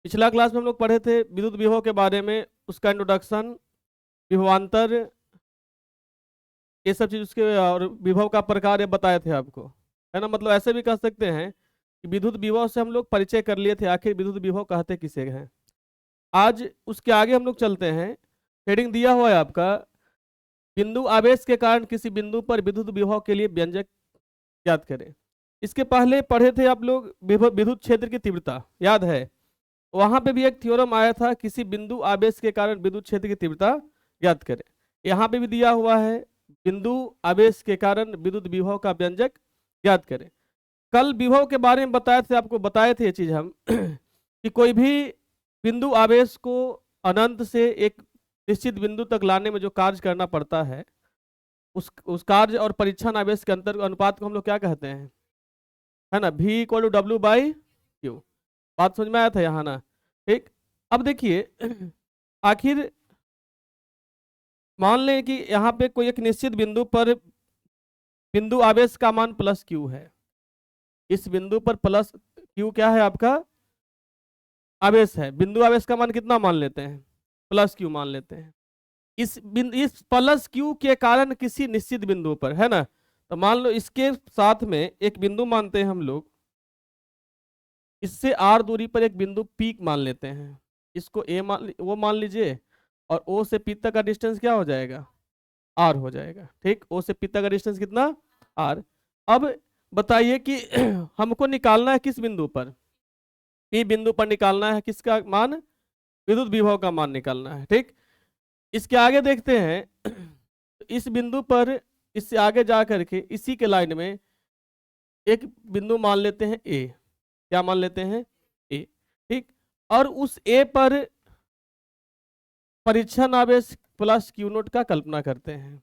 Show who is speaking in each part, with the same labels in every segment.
Speaker 1: पिछला क्लास में हम लोग पढ़े थे विद्युत विभव के बारे में, उसका इंट्रोडक्शन, विभवांतर, ये सब चीज उसके और विभव का प्रकार ये बताए थे आपको, है ना। मतलब ऐसे भी कह सकते हैं कि विद्युत विभव से हम लोग परिचय कर लिए थे, आखिर विद्युत विभव कहते किसे हैं। आज उसके आगे हम लोग चलते हैं। हेडिंग दिया हुआ है आपका, बिंदु आवेश के कारण किसी बिंदु पर विद्युत विभव के लिए व्यंजक याद करें। इसके पहले पढ़े थे आप लोग विद्युत क्षेत्र की तीव्रता, याद है। वहां पे भी एक थ्योरम आया था, किसी बिंदु आवेश के कारण विद्युत क्षेत्र की तीव्रता ज्ञात करें। यहाँ पे भी दिया हुआ है, बिंदु आवेश के कारण विद्युत विभव का व्यंजक ज्ञात करें। कल विभव के बारे में बताए थे ये चीज हम कि कोई भी बिंदु आवेश को अनंत से एक निश्चित बिंदु तक लाने में जो कार्य करना पड़ता है, उस कार्य और परीक्षण आवेश के अंतर अनुपात को हम लोग क्या कहते हैं, है ना, V = W/Q। बात समझ में आया था यहाँ ना। ठीक, अब देखिए आखिर मान लें कि यहाँ पे कोई एक निश्चित बिंदु पर बिंदु आवेश का मान +Q है। इस बिंदु पर +Q क्या है, आपका आवेश है। बिंदु आवेश का मान कितना मान लेते हैं, +Q मान लेते हैं। इस +Q के कारण किसी निश्चित बिंदु पर, है ना, तो मान लो इसके साथ में एक बिंदु मानते हैं हम लोग, इससे R दूरी पर एक बिंदु P मान लेते हैं। इसको वो मान लीजिए, और O से P तक का डिस्टेंस क्या हो जाएगा, R हो जाएगा। ठीक, O से P तक का डिस्टेंस कितना, R। अब बताइए कि हमको निकालना है किस बिंदु पर, P बिंदु पर निकालना है, किसका मान, विद्युत विभव का मान निकालना है। ठीक, इसके आगे देखते हैं इस बिंदु पर, इससे आगे जा करके इसी के लाइन में एक बिंदु मान लेते हैं A। क्या मान लेते हैं, A। ठीक, और उस A पर परीक्षण आवेश +Q0 का कल्पना करते हैं।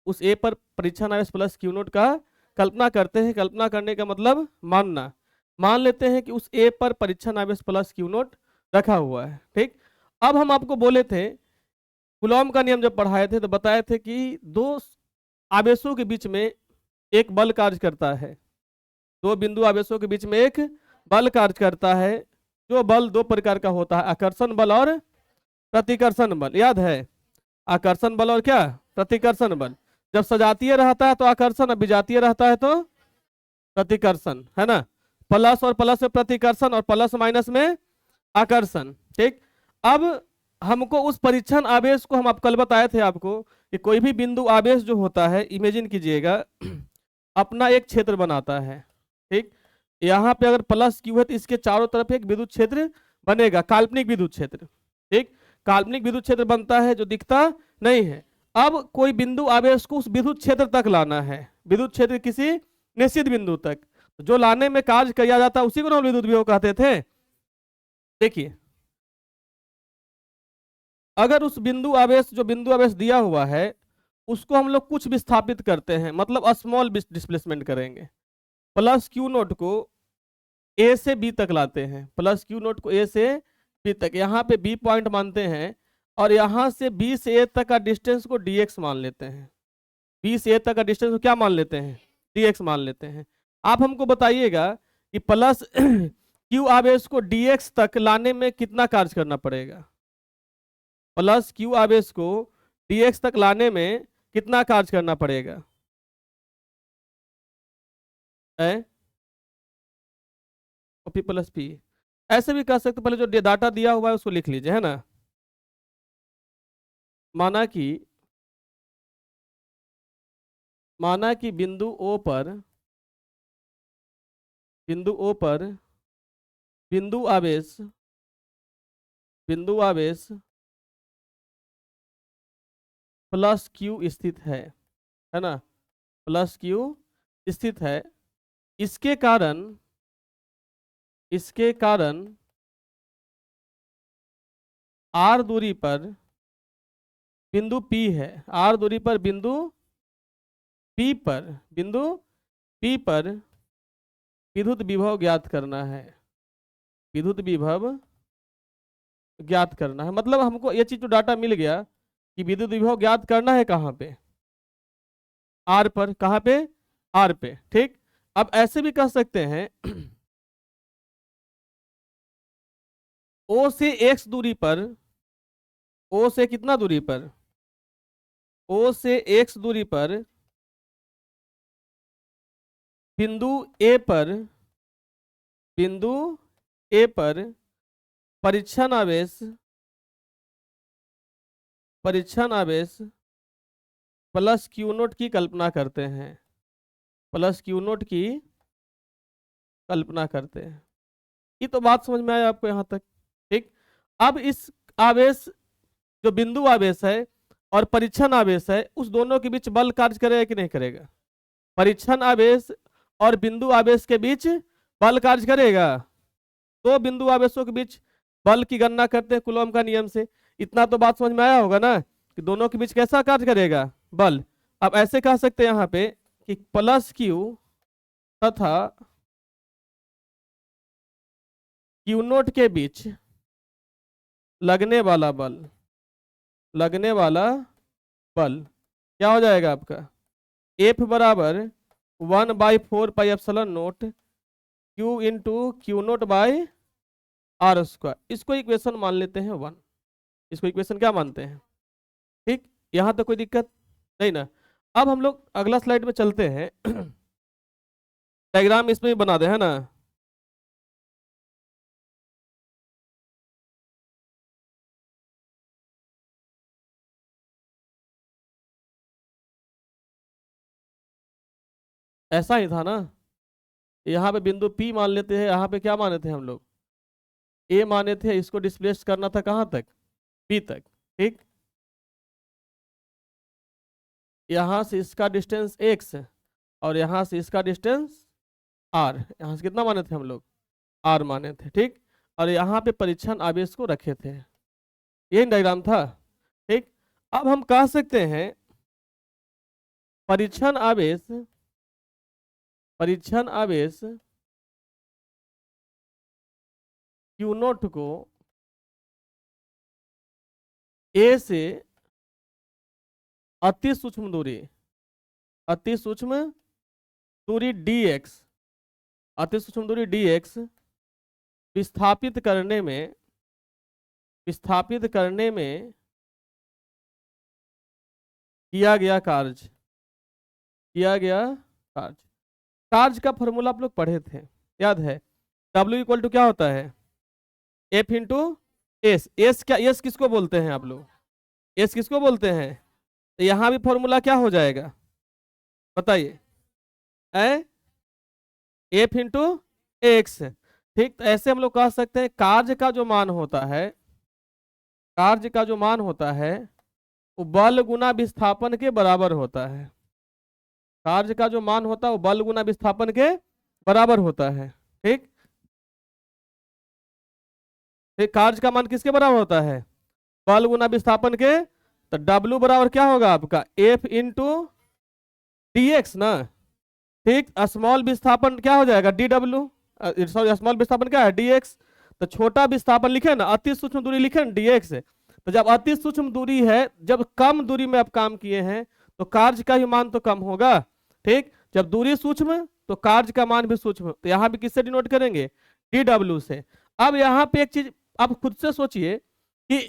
Speaker 1: उस A पर परीक्षण आवेश +Q0 का कल्पना करते हैं। कल्पना करने का मतलब मानना। मान लेते हैं कि उस A पर परीक्षण आवेश +Q0 रखा हुआ है। ठीक, अब हम आपको बोले थे, कूलॉम का नियम जब पढ़ाए थे तो बताए थे कि दो आवेशों के बीच में एक बल कार्य करता है। दो बिंदु आवेशों के बीच में एक बल कार्य करता है। जो बल दो प्रकार का होता है, आकर्षण बल और प्रतिकर्षण बल, याद है। आकर्षण बल और क्या, प्रतिकर्षण बल। जब सजातीय रहता है तो आकर्षण, और विजातीय रहता है तो प्रतिकर्षण, है ना। प्लस और प्लस में प्रतिकर्षण, और प्लस माइनस में आकर्षण। ठीक, अब हमको उस परीक्षण आवेश को, हम आप कल बताए थे आपको कि कोई भी बिंदु आवेश जो होता है, इमेजिन कीजिएगा अपना एक क्षेत्र बनाता है। ठीक, यहाँ पे अगर +Q है तो इसके चारों तरफ एक विद्युत क्षेत्र बनेगा, काल्पनिक विद्युत क्षेत्र। ठीक, काल्पनिक विद्युत क्षेत्र बनता है जो दिखता नहीं है। अब कोई बिंदु आवेश को उस विद्युत क्षेत्र तक लाना है, विद्युत क्षेत्र किसी निश्चित बिंदु तक, जो लाने में कार्य किया जाता है उसी को हम विद्युत विभव कहते थे। देखिए, अगर उस बिंदु आवेश, जो बिंदु आवेश दिया हुआ है, उसको हम लोग कुछ विस्थापित करते हैं, मतलब स्मॉल डिस्प्लेसमेंट करेंगे। +Q0 को A से B तक लाते हैं, +Q0 को A से B तक, यहाँ पे B पॉइंट मानते हैं, और यहाँ से B से A तक का डिस्टेंस को dx मान लेते हैं। B से A तक का डिस्टेंस को क्या मान लेते हैं, dx मान लेते हैं। आप हमको बताइएगा कि +Q आवेश को dx तक लाने में कितना कार्य करना पड़ेगा, +Q आवेश को dx तक लाने में कितना कार्य करना पड़ेगा, P + P। ऐसे भी कह सकते, पहले जो डाटा दिया हुआ है उसको लिख लीजिए, है ना। माना कि बिंदु O पर बिंदु आवेश +Q स्थित है ना, +Q स्थित है। इसके कारण R दूरी पर बिंदु P है, R दूरी पर बिंदु P पर विद्युत विभव ज्ञात करना है, विद्युत विभव ज्ञात करना है। मतलब हमको ये चीज तो डाटा मिल गया कि विद्युत विभव ज्ञात करना है कहाँ पे, R पर। कहाँ पे, R पे। ठीक, अब ऐसे भी कह सकते हैं ओ से एक्स दूरी पर, ओ से कितना दूरी पर, ओ से एक्स दूरी पर बिंदु ए पर, बिंदु ए पर परीक्षण आवेश, परीक्षण आवेश प्लस क्यू नोट की कल्पना करते हैं, प्लस क्यू नोट की कल्पना करते हैं। ये तो बात समझ में आया आपको यहाँ तक, ठीक। अब इस आवेश, जो बिंदु आवेश है और परीक्षण आवेश है, उस दोनों के बीच बल कार्य करेगा कि नहीं करेगा? परीक्षण आवेश और बिंदु आवेश के बीच बल कार्य करेगा। तो बिंदु आवेशों के बीच बल की गणना करते हैं कूलॉम का नियम से। इतना तो बात समझ में आया होगा ना कि दोनों के बीच कैसा कार्य करेगा, बल। अब ऐसे कह सकते हैं यहाँ पे कि प्लस क्यू तथा क्यू नोट के बीच लगने वाला बल, लगने वाला बल क्या हो जाएगा आपका, एफ बराबर 1/4πε0 Q into Q naught by R square. इसको इक्वेशन मान लेते हैं 1, इसको इक्वेशन क्या मानते हैं, ठीक। यहाँ तो कोई दिक्कत नहीं ना। अब हम लोग अगला स्लाइड में चलते हैं। डायग्राम इसमें भी बना दे, है ना। ऐसा ही था ना, यहाँ पे बिंदु P मान लेते हैं, यहाँ पे क्या माने थे हम लोग, A माने थे। इसको डिस्प्लेस करना था कहाँ तक, P तक, ठीक। यहाँ से इसका डिस्टेंस x और यहाँ से इसका डिस्टेंस r, यहाँ से कितना माने थे हम लोग, r माने थे, ठीक। और यहाँ पे परीक्षण आवेश को रखे थे, यही डायग्राम था, ठीक। अब हम कह सकते हैं परीक्षण आवेश, परीक्षण आवेश क्यू नोट को ए से अति सूक्ष्म दूरी, अति सूक्ष्म दूरी dx, अति सूक्ष्म दूरी dx विस्थापित करने में, विस्थापित करने में किया गया कार्य, किया गया कार्य। कार्य का फॉर्मूला आप लोग पढ़े थे, याद है। W इक्वल टू क्या होता है, F इंटू एस। एस क्या, एस किसको बोलते हैं आप लोग, एस किसको बोलते हैं। तो यहाँ भी फॉर्मूला क्या हो जाएगा बताइए, एफ इंटू एक्स, ठीक। तो ऐसे हम लोग कह सकते हैं कार्य का जो मान होता है, कार्य का जो मान होता है वो बल गुना विस्थापन के बराबर होता है। कार्य का जो मान होता है वो बल गुना विस्थापन के बराबर होता है, ठीक। कार्य का मान किसके बराबर होता है, बल गुना विस्थापन के। तो W बराबर क्या होगा आपका, F इंटू dx ना, ठीक। स्मॉल विस्थापन क्या हो जाएगा, DW, सॉरी स्मॉल विस्थापन क्या है, dx। तो छोटा विस्थापन लिखे ना, अति सूक्ष्म दूरी लिखे ना, dx। तो जब अति सूक्ष्म दूरी है, जब कम दूरी में आप काम किए हैं तो कार्य का ही मान तो कम होगा, ठीक। जब दूरी सूक्ष्म तो कार्य का मान भी सूक्ष्म। तो यहाँ भी किससे डिनोट करेंगे, DW से। अब यहाँ पे एक चीज आप खुद से सोचिए कि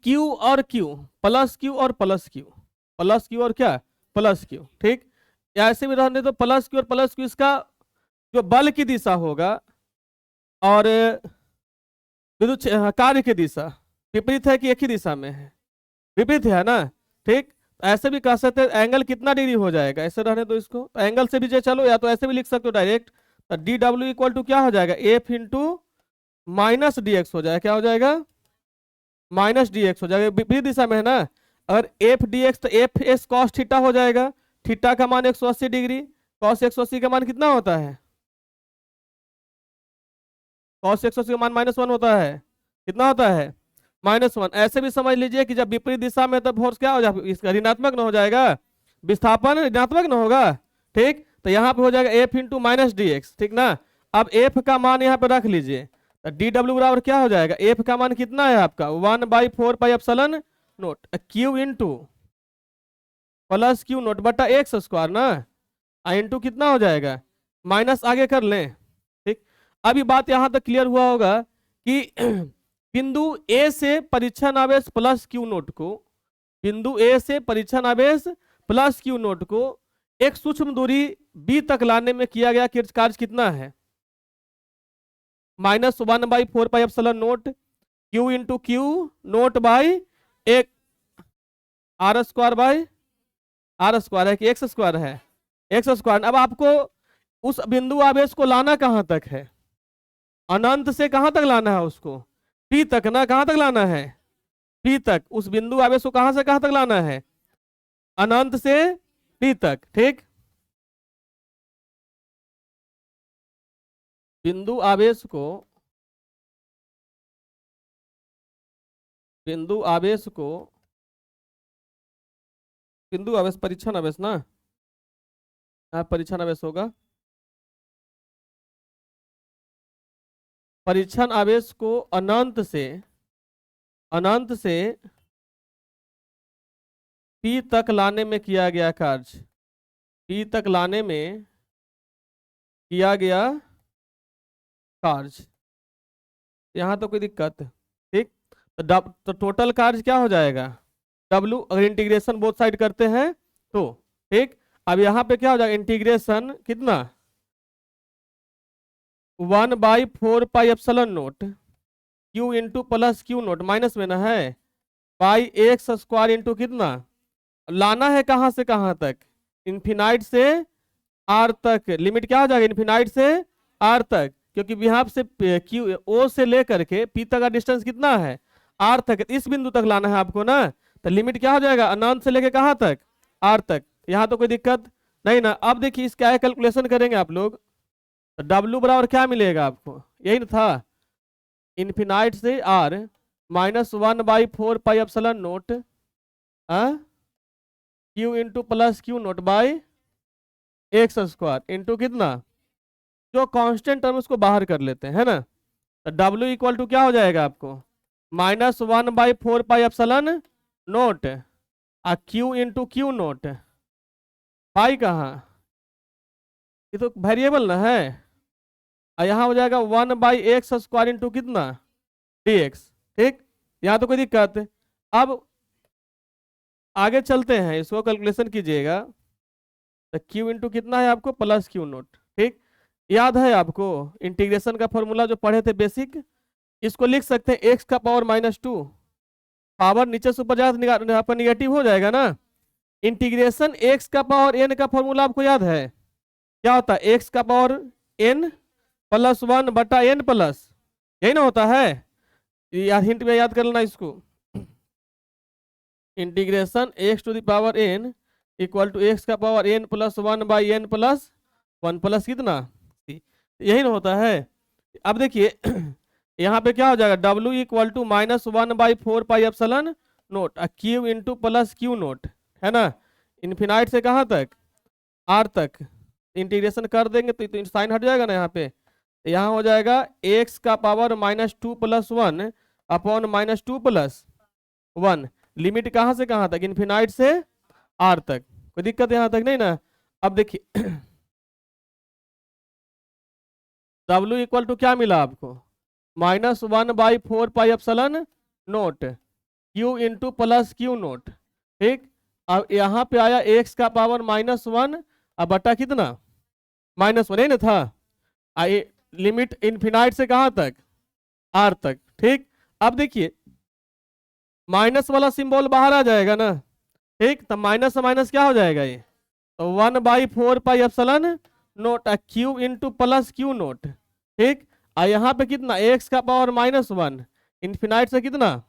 Speaker 1: Q और Q, प्लस Q और प्लस Q, प्लस Q और क्या, प्लस Q, ठीक। ऐसे भी रहने तो प्लस Q और प्लस Q, इसका जो बल की दिशा होगा और विद्युत कार्य की दिशा विपरीत है कि एक ही दिशा में है, विपरीत है ना, ठीक। ऐसे भी कह सकते हैं एंगल कितना डिग्री हो जाएगा, ऐसे रहने तो इसको तो एंगल से भी जो चलो, या तो ऐसे भी लिख सकते हो डायरेक्ट। तो DW इक्वल टू क्या हो जाएगा, F इंटू माइनस DX हो जाएगा, क्या हो जाएगा, माइनस DX हो जाएगा, विपरीत दिशा में है ना। अगर F DX तो F S cos थीटा हो जाएगा, थीटा का मान 180 डिग्री, cos 180 का मान कितना होता है, cos 180 का मान -1 होता है, कितना होता है, -1। ऐसे भी समझ लीजिए कि जब विपरीत दिशा में तब फोर्स क्या हो जाएगा, इसका ऋणात्मक न हो जाएगा, विस्थापन ऋणात्मक न होगा, ठीक। तो यहाँ पे हो जाएगा F इंटू माइनस DX, ठीक ना। अब F का मान यहाँ पे रख लीजिए, तो DW बराबर क्या हो जाएगा, F का मान कितना है आपका 1/4πε0 Q into plus Q note बटा एक्स स्क्वायर ना, इंटू कितना हो जाएगा, माइनस आगे कर लें, ठीक। अभी बात यहाँ तक क्लियर हुआ होगा कि बिंदु ए से परीक्षण आवेश प्लस क्यू नोट को, बिंदु ए से परीक्षण आवेश प्लस क्यू नोट को एक सूक्ष्म दूरी बी तक लाने में किया गया कार्य कितना है? -1/4πε0 Q into Q naught by एक R square by R square है कि एक्स स्क्वायर है? X square. अब आपको उस बिंदु आवेश को लाना कहां तक है? अनंत से कहां तक लाना है उसको? पी तक ना। कहां तक लाना है? पी तक। उस बिंदु आवेश को कहां से कहां तक लाना है? अनंत से पी तक। ठीक, बिंदु आवेश को, बिंदु आवेश को, बिंदु आवेश परीक्षण आवेश ना, परीक्षण आवेश होगा। परीक्षण आवेश को अनंत से पी तक लाने में किया गया कार्य, पी तक लाने में किया गया कार्य, यहां तो कोई दिक्कत। ठीक, तो टोटल कार्य क्या हो जाएगा? W। अगर इंटीग्रेशन बोथ साइड करते हैं तो ठीक। अब यहां पे क्या हो जाएगा? इंटीग्रेशन कितना? 1/4πε0 Q into plus Q naught, minus में ना है, बाई एक्स स्क्वायर इंटू कितना? लाना है कहां से कहां तक? इन्फिनाइट से आर तक। लिमिट क्या हो जाएगा? इन्फिनाइट से आर तक, क्योंकि यहाँ से क्यू ओ से लेकर के पी तक का डिस्टेंस कितना है? आर तक। इस बिंदु तक लाना है आपको ना, तो लिमिट क्या हो जाएगा? अनंत से लेके कहां तक? आर तक। यहाँ तो कोई दिक्कत नहीं ना। अब देखिए इस क्या कैलकुलेशन करेंगे आप लोग, तो W बराबर क्या मिलेगा आपको? यही ना था, इन्फिनाइट से R -1/4πε0 Q into plus Q naught by X square into कितना? जो कांस्टेंट टर्म उसको बाहर कर लेते हैं, है ना। तो W इक्वल टू क्या हो जाएगा आपको? -1/4πε0 क्यू इंटू क्यू नोट, पाई कहाँ? ये तो वेरिएबल ना है। और यहाँ हो जाएगा 1/x स्क्वायर इंटू कितना? dx। ठीक, यहाँ तो कोई दिक्कत। अब आगे चलते हैं, इसको कैलकुलेशन कीजिएगा। तो q इंटू कितना है आपको? Plus Q naught. ठीक, याद है आपको इंटीग्रेशन का फॉर्मूला जो पढ़े थे बेसिक? इसको लिख सकते हैं x का पावर -2, पावर नीचे से ऊपर जाए आपका निगेटिव हो जाएगा ना। इंटीग्रेशन x का पावर n का फॉर्मूला आपको याद है? क्या होता है? x का पावर n प्लस 1 बटा n प्लस, यही ना होता है? यार हिंट में याद कर लेना इसको। Integration x to the power n equal to x का power n plus 1/n plus 1 plus कितना? यही ना होता है। अब देखिए यहाँ पे क्या हो जाएगा? W equal to -1/4πε0 Q into plus Q naught, है ना। इन्फिनाइट से कहाँ तक? आर तक। इंटीग्रेशन कर देंगे तो साइन हट जाएगा ना यहाँ पे। यहाँ हो जाएगा x का पावर -2 + 1 अपॉन -2 + 1। लिमिट कहाँ से कहाँ तक? इन्फिनाइट से आर तक। कोई दिक्कत यहाँ तक नहीं ना। अब देखिए W इक्वल टू क्या मिला आपको? -1/4πε0 Q into plus Q naught. ठीक, अब यहाँ पे आया x का पावर -1 अब बटा कितना? -1 ना था। लिमिट इन्फिनाइट से कहाँ तक? आर तक। ठीक, अब देखिए माइनस वाला सिंबल बाहर आ जाएगा ना। ठीक, तो माइनस से माइनस क्या हो जाएगा? ये तो 1/4πε0 Q into plus Q naught. ठीक, यहाँ पे कितना? x का पावर -1 इन्फिनाइट से कितना?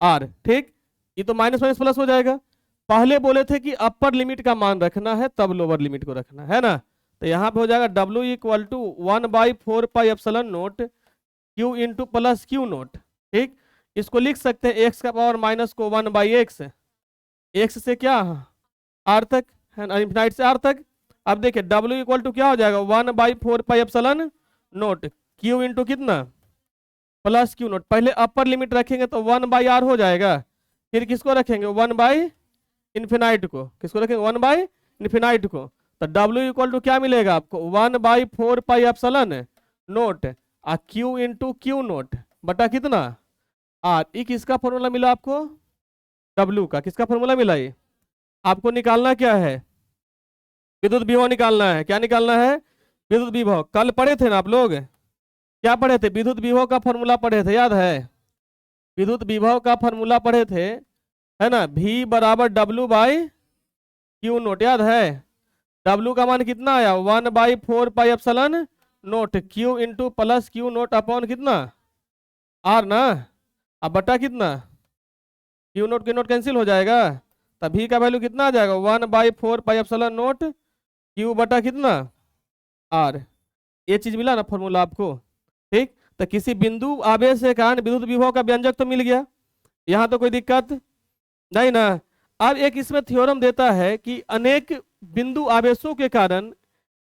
Speaker 1: r। ठीक, ये तो माइनस माइनस प्लस हो जाएगा। पहले बोले थे कि अपर लिमिट का मान रखना है तब लोअर लिमिट को रखना है ना। तो यहाँ पे हो जाएगा W equal to 1/4πε0 Q into plus Q naught. ठीक, इसको लिख सकते हैं x का पावर माइनस को 1/x, x से क्या r तक है ना, इन्फिनाइट से r तक। अब देखिए W इक्वल टू क्या हो जाएगा? 1/4πε0 क्यू इंटू कितना? Plus Q note. पहले अपर लिमिट रखेंगे तो 1/r हो जाएगा, फिर किसको रखेंगे? 1/इन्फिनाइट को। किसको रखेंगे? 1/इन्फिनाइट को। तो W इक्वल टू क्या मिलेगा आपको? 1/4πε0 क्यू इंटू क्यू नोट बटा कितना आर। ई किसका फॉर्मूला मिला आपको, डब्ल्यू का। किसका फॉर्मूला मिला ये, आपको निकालना क्या है, विद्युत विभव निकालना है। क्या निकालना है, विद्युत विभव। कल पढ़े थे ना आप लोग, क्या पढ़े थे, विद्युत विभव का फॉर्मूला पढ़े थे, याद है, विद्युत विभव का फॉर्मूला पढ़े थे, है ना, V बराबर W बाई क्यू नोट, याद है। W का मान कितना आया, 1/4 pi epsilon note, Q into plus Q naught upon कितना R ना। अब बटा कितना, क्यू नोट के नोट कैंसिल हो जाएगा, तब V का वैल्यू कितना आ जाएगा, 1/4 पाई एप्सिलॉन नोट Q बटा कितना R। ये चीज मिला ना फॉर्मूला आपको, ठीक। तो किसी बिंदु आवेश के कारण विद्युत विभव का व्यंजक तो मिल गया, यहाँ तो कोई दिक्कत नहीं ना। अब एक इसमें थ्योरम देता है कि अनेक बिंदु आवेशों के कारण,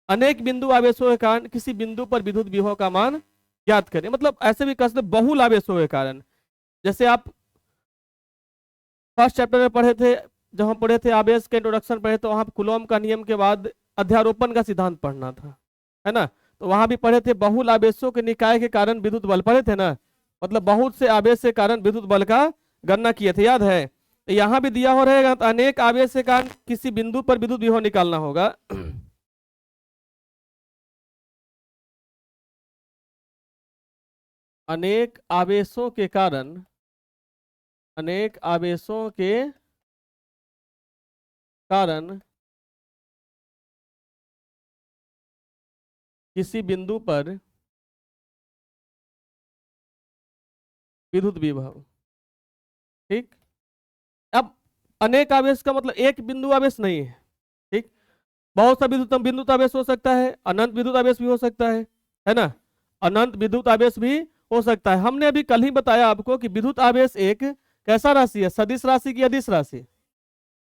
Speaker 1: अनेक बिंदु आवेशों के कारण किसी बिंदु पर विद्युत विभव का मान ज्ञात करें। मतलब ऐसे भी कर सकते बहुल आवेशों के कारण, जैसे आप फर्स्ट चैप्टर में पढ़े थे, जब हम पढ़े थे आवेश के इंट्रोडक्शन पढ़े, तो वहां कूलॉम का नियम के बाद अध्यारोपण का सिद्धांत पढ़ना था, है ना। तो वहां भी पढ़े थे बहुल आवेशों के निकाय के कारण विद्युत बल, पढ़े थे ना, मतलब बहुत से आवेश के कारण विद्युत बल का गणना किए थे, याद है। तो यहाँ भी दिया हो रहेगा, तो अनेक आवेश के कारण किसी बिंदु पर विद्युत विभव निकालना होगा। अनेक आवेशों के कारण, अनेक आवेशों के कारण किसी बिंदु पर विद्युत विभव, ठीक। अब अनेक आवेश का मतलब एक बिंदु आवेश नहीं है, ठीक। बहुत सा विद्युत आवेश हो सकता है, अनंत विद्युत आवेश भी हो सकता है ना, अनंत विद्युत आवेश भी हो सकता है। हमने अभी कल ही बताया आपको कि विद्युत आवेश एक कैसा राशि है, सदिश राशि की अदिश राशि,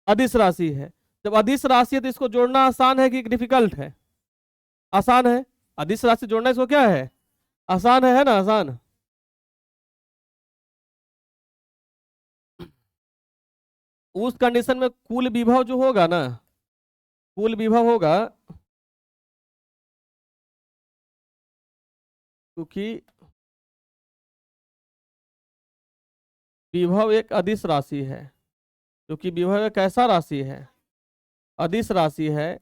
Speaker 1: अदिश राशि है। जब अदिश राशि है तो इसको जोड़ना आसान है कि डिफिकल्ट है, आसान है। अदिश राशि जोड़ना इसको क्या है, आसान है ना, आसान। उस कंडीशन में कुल विभव जो होगा ना, कुल विभव होगा, क्योंकि विभव एक अदिश राशि है, क्योंकि विभव एक ऐसा राशि है, अदिश राशि है,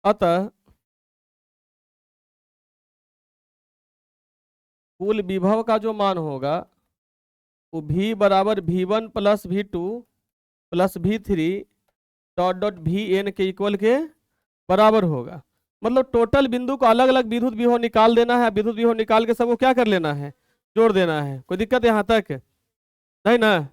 Speaker 1: अतः कुल विभव का जो मान होगा वो V बराबर V1 plus V2 plus V3 dot dot VN के इक्वल के बराबर होगा। मतलब टोटल बिंदु को अलग अलग विद्युत विभव निकाल देना है, विद्युत विभव निकाल के सबको क्या कर लेना है, जोड़ देना है। कोई दिक्कत यहाँ तक नहीं ना।